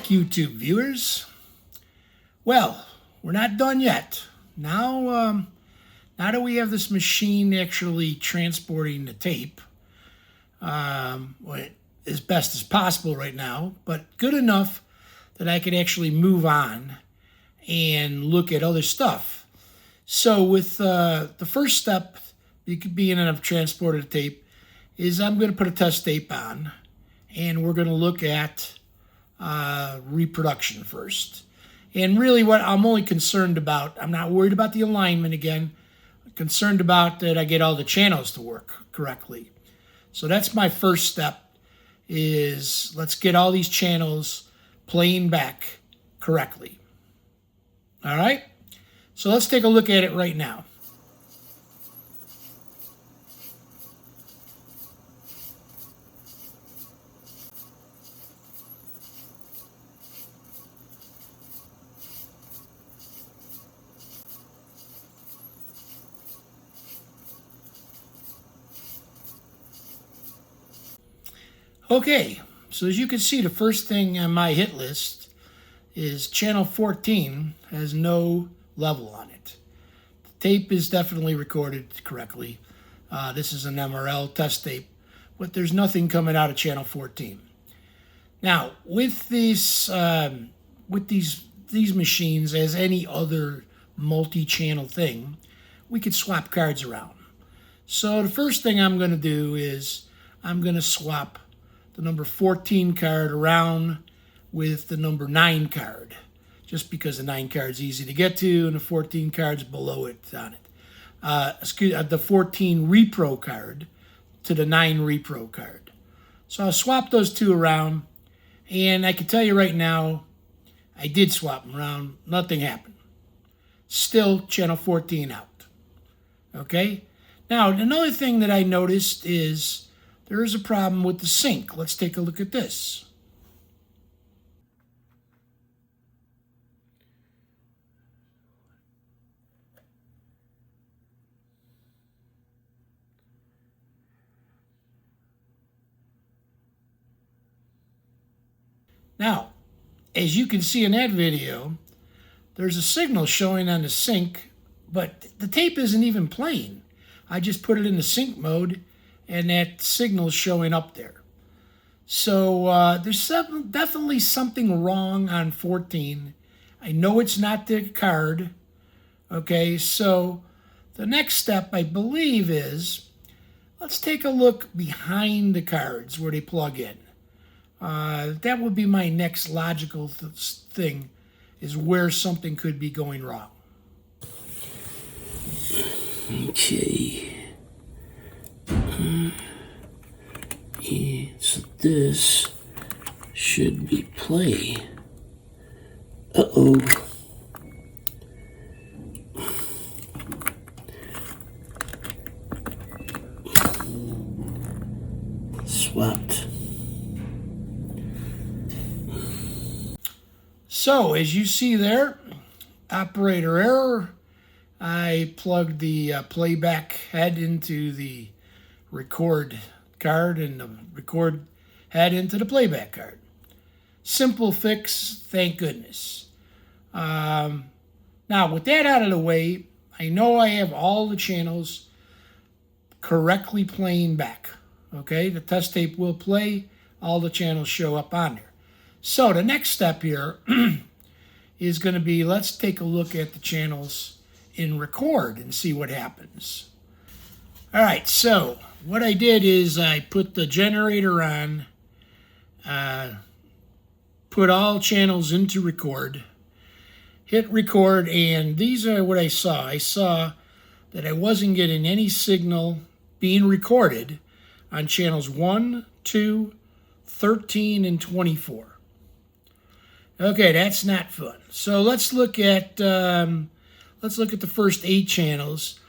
YouTube viewers. Well, we're not done yet. Now that we have this machine actually transporting the tape, as best as possible right now, but good enough that I could actually move on and look at other stuff. So with the first step, being I've transported a tape, is I'm going to put a test tape on, and we're going to look at reproduction first. And really what I'm only concerned about, I'm not worried about the alignment again. I'm concerned about that I get all the channels to work correctly. So that's my first step, is let's get all these channels playing back correctly. All right? So let's take a look at it right now. Okay, so as you can see, the first thing on my hit list is channel 14 has no level on it. The tape is definitely recorded correctly. This is an MRL test tape, but there's nothing coming out of channel 14. Now, with these machines, as any other multi-channel thing, we could swap cards around. So the first thing I'm going to do is I'm going to swap the number 14 card around with the number 9 card, just because the 9 card's easy to get to and the 14 card's below it on it. The 14 repro card to the 9 repro card. So I'll swap those two around, and I can tell you right now, I did swap them around. Nothing happened. Still channel 14 out. Okay? Now, another thing that I noticed is there is a problem with the sync. Let's take a look at this. Now, as you can see in that video, there's a signal showing on the sync, but the tape isn't even playing. I just put it in the sync mode, and that signal's showing up there. So there's definitely something wrong on 14. I know it's not the card. Okay, so the next step, I believe, is let's take a look behind the cards where they plug in. That would be my next logical thing, is where something could be going wrong. Okay. Yeah, so this should be play. Uh-oh. Swapped. So, as you see there, operator error. I plugged the playback head into the record card and the record head into the playback card. Simple fix, thank goodness. Now, with that out of the way, I know I have all the channels correctly playing back. Okay, the test tape will play, all the channels show up on there. So the next step here is going to be, let's take a look at the channels in record and see what happens. All right, so what I did is I put the generator on, put all channels into record, hit record, and these are what I saw. I saw that I wasn't getting any signal being recorded on channels 1, 2, 13, and 24. Okay, that's not fun. So let's look at the first 8 channels.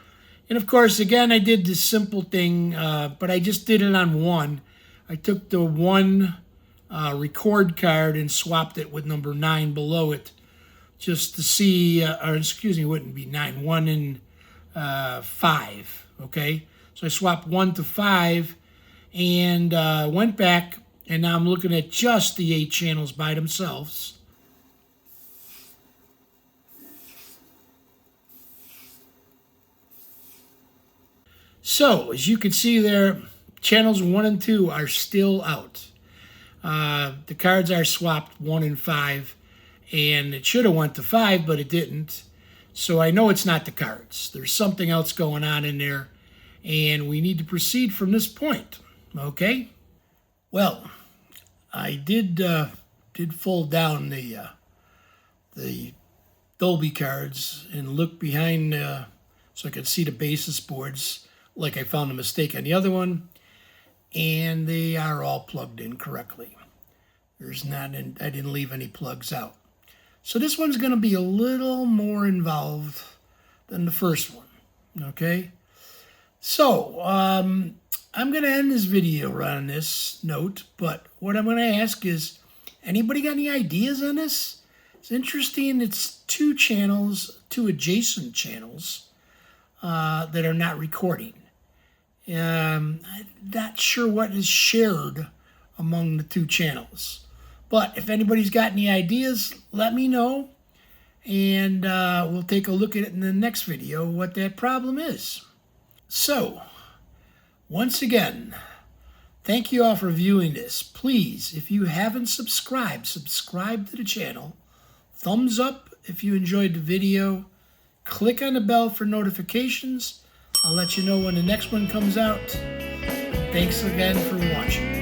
And of course, again, I did this simple thing, but I just did it on one. I took the one record card and swapped it with number 9 below it, just to see, or excuse me, it wouldn't be 9, 1 and 5, okay? So I swapped 1 to 5 and went back And now I'm looking at just the 8 channels by themselves. So, as you can see there, channels 1 and 2 are still out. The cards are swapped 1 and 5, and it should have went to 5, but it didn't. So I know it's not the cards. There's something else going on in there, and we need to proceed from this point. Okay? Well, I did fold down the Dolby cards and look behind so I could see the basis boards, like I found a mistake on the other one, and they are all plugged in correctly. I didn't leave any plugs out. So this one's going to be a little more involved than the first one, okay? So, I'm going to end this video on this note, but what I'm going to ask is, anybody got any ideas on this? It's interesting. It's 2 channels, 2 adjacent channels that are not recording. I'm not sure what is shared among the 2 channels. But if anybody's got any ideas, let me know. And we'll take a look at it in the next video, what that problem is. So, once again, thank you all for viewing this. Please, if you haven't subscribed, subscribe to the channel. Thumbs up if you enjoyed the video. Click on the bell for notifications. I'll let you know when the next one comes out. Thanks again for watching.